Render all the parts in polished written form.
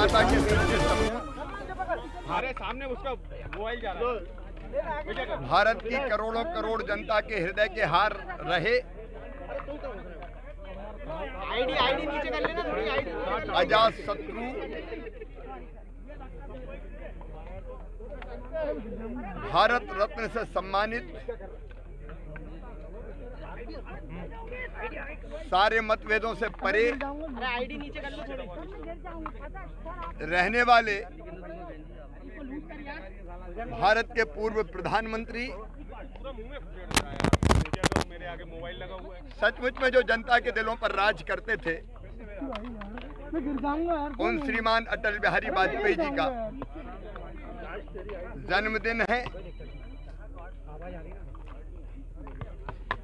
जनता के हमारे सामने उसका मोबाइल जा रहा है। भारत की करोड़ों करोड़ जनता के हृदय के हार रहे आईडी नीचे कर लेना थोड़ी आईडी। अजात शत्रु भारत रत्न से सम्मानित सारे मतभेदों से परे आईडी नीचे कर लो थोड़ी। रहने वाले भारत के पूर्व प्रधानमंत्री, मेरे आगे मोबाइल लगा हुआ है। सचमुच में जो जनता के दिलों पर राज करते थे, उन श्रीमान अटल बिहारी वाजपेयी जी का जन्मदिन है।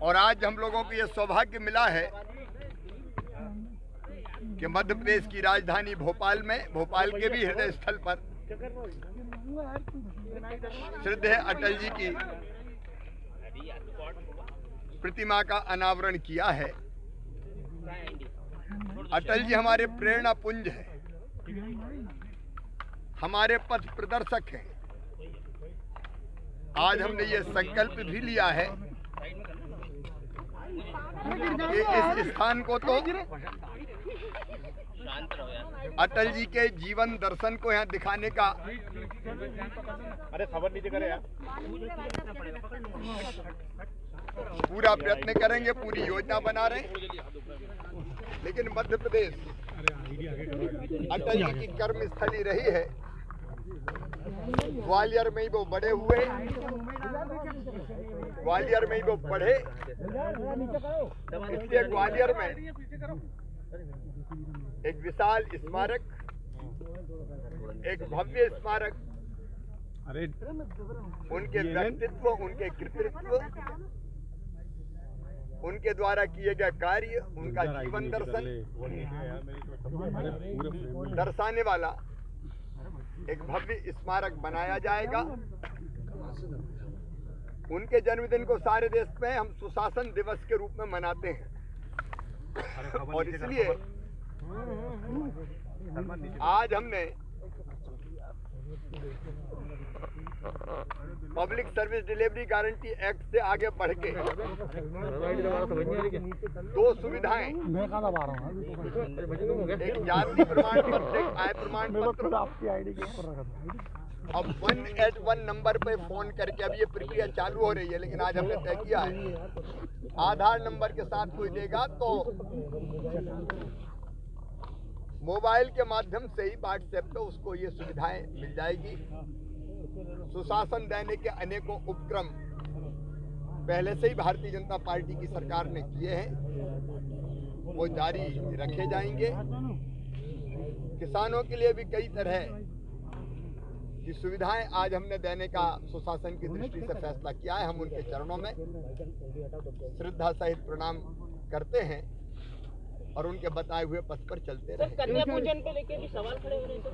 और आज हम लोगों को यह सौभाग्य मिला है कि मध्य प्रदेश की राजधानी भोपाल में, भोपाल के भी हृदय स्थल पर श्रद्धेय अटल जी की प्रतिमा का अनावरण किया है। अटल जी हमारे प्रेरणा पुंज है, हमारे पथ प्रदर्शक हैं। आज हमने ये संकल्प भी लिया है कि इस स्थान को तो अटल जी के जीवन दर्शन को यहाँ दिखाने का अरे खबर नीचे करे यार। पूरा प्रयत्न करेंगे, पूरी योजना बना रहे हैं। लेकिन मध्य प्रदेश अटल जी की कर्म स्थली रही है। ग्वालियर में ही वो बड़े हुए, ग्वालियर में ही वो पढ़े, इसलिए ग्वालियर में एक विशाल स्मारक, एक भव्य स्मारक उनके व्यक्तित्व, उनके कृतित्व, उनके द्वारा किए गए कार्य, उनका जीवन दर्शन दर्शाने वाला एक भव्य स्मारक बनाया जाएगा। उनके जन्मदिन को सारे देश में हम सुशासन दिवस के रूप में मनाते हैं। और इसलिए आज हमने public service delivery guarantee act से आगे बढ़ के दो सुविधाएं, एक जाति प्रमाण पत्र, एक आय प्रमाण पत्र, अब 181 नंबर पे फोन करके, अब ये प्रक्रिया चालू हो रही है, लेकिन आज हमने तय किया है आधार नंबर के साथ कोई देगा तो मोबाइल के माध्यम से ही व्हाट्सएप पे उसको ये सुविधाएं मिल जाएगी। सुशासन देने के अनेकों उपक्रम पहले से ही भारतीय जनता पार्टी की सरकार ने किए हैं, वो जारी रखे जाएंगे। किसानों के लिए भी कई तरह की सुविधाएं आज हमने देने का सुशासन की दृष्टि से फैसला किया है। हम उनके चरणों में श्रद्धा सहित प्रणाम करते हैं और उनके बताए हुए पथ पर चलते रहे। कन्या पूजन को लेकर भी सवाल खड़े हो रहे थे।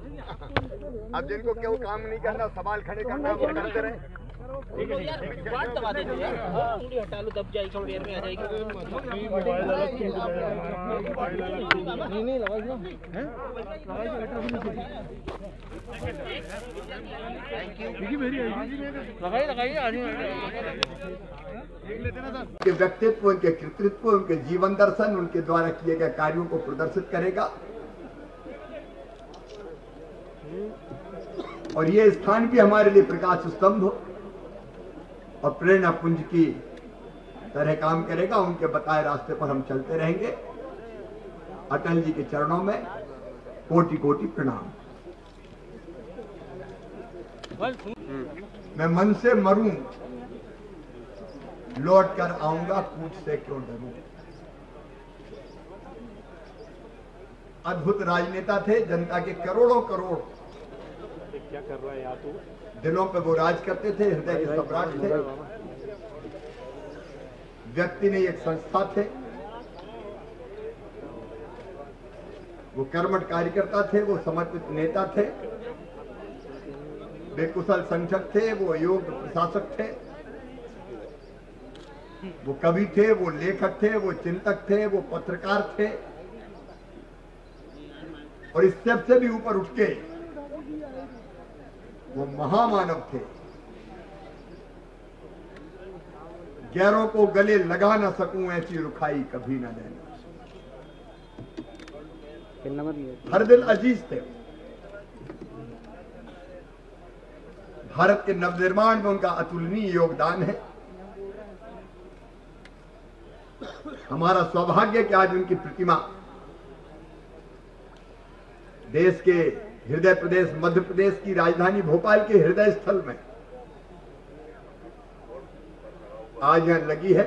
अब जिनको क्यों काम नहीं करना, सवाल खड़े करना, वो करते रहे। बात दबा देते हैं, उंगली हटा लो, दब जाएगी, पैर में आ जाएगी। नहीं लगाई उनके व्यक्तित्व, उनके कृतित्व, उनके जीवन दर्शन, उनके द्वारा किए गए कार्यों को प्रदर्शित करेगा। और ये स्थान भी हमारे लिए प्रकाश स्तंभ और प्रेरणा पुंज की तरह काम करेगा। उनके बताए रास्ते पर हम चलते रहेंगे। अटल जी के चरणों में कोटि कोटि प्रणाम। मैं मन से मरूं, लौट कर आऊंगा, पूछ से क्यों डरूं। अद्भुत राजनेता थे, जनता के करोड़ों करोड़ क्या कर रहा है यहाँ तू? दिलों पे वो राज करते थे, हृदय के सम्राट थे। व्यक्ति नहीं, एक संस्था थे। वो कर्मठ कार्यकर्ता थे, वो समर्पित नेता थे, वे कुशल संगठक थे, वो योग्य प्रशासक थे, वो कवि थे, वो लेखक थे, वो चिंतक थे, वो पत्रकार थे। और इस सबसे भी ऊपर उठ के वो महामानव थे। गैरों को गले लगा न सकूं ऐसी रुखाई कभी न देना। हर दिल अजीज थे। भारत के नवनिर्माण में उनका अतुलनीय योगदान है। हमारा सौभाग्य कि आज उनकी प्रतिमा देश के हृदय प्रदेश मध्य प्रदेश की राजधानी भोपाल के हृदय स्थल में आज यहां लगी है।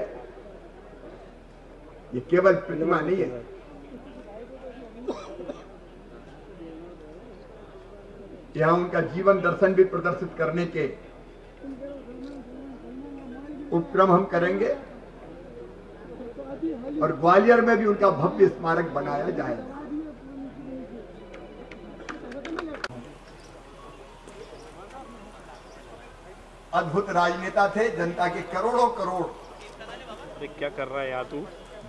ये केवल प्रतिमा नहीं है, यहां उनका जीवन दर्शन भी प्रदर्शित करने के उपक्रम हम करेंगे और ग्वालियर में भी उनका भव्य स्मारक बनाया जाएगा। अद्भुत राजनेता थे। जनता के करोड़ों करोड़ क्या कर रहा है यहाँ तू?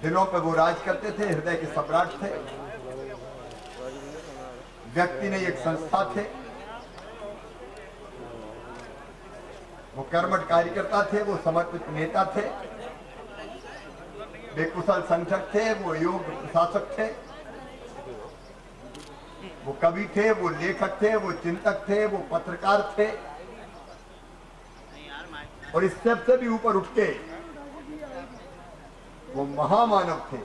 दिलों पे वो राज करते थे। हृदय के सम्राट थे। व्यक्ति नहीं एक संस्था थे। वो कर्मठ कार्यकर्ता थे। वो समर्पित नेता थे। वे कुशल संगठक थे। वो योग्य प्रशासक थे। वो कवि थे। वो लेखक थे। वो चिंतक थे। वो पत्रकार थे। और इस सबसे भी ऊपर उठ के वो महामानव थे।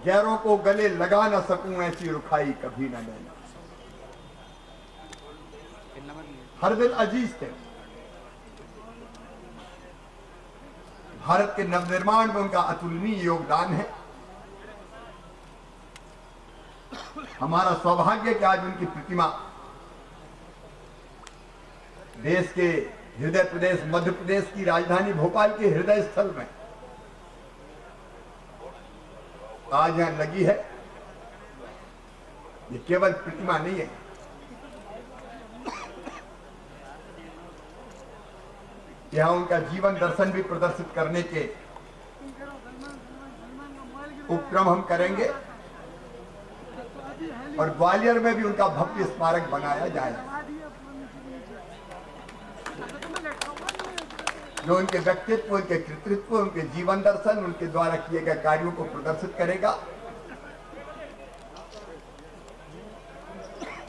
गैरों को गले लगा न सकूं ऐसी रुखाई कभी न देना। हर दिल अजीज थे। भारत के नवनिर्माण में उनका अतुलनीय योगदान है। हमारा सौभाग्य कि आज उनकी प्रतिमा देश के हृदय प्रदेश मध्य प्रदेश की राजधानी भोपाल के हृदय स्थल में आज यहां लगी है। ये केवल प्रतिमा नहीं है, यहां उनका जीवन दर्शन भी प्रदर्शित करने के उपक्रम हम करेंगे और ग्वालियर में भी उनका भव्य स्मारक बनाया जाएगा जो उनके व्यक्तित्व, उनके कृतित्व, उनके जीवन दर्शन, उनके द्वारा किए गए कार्यों को प्रदर्शित करेगा।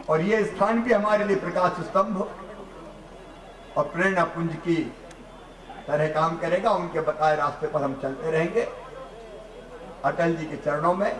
और ये स्थान भी हमारे लिए प्रकाश स्तंभ और प्रेरणा पुंज की तरह काम करेगा। उनके बताए रास्ते पर हम चलते रहेंगे। अटल जी के चरणों में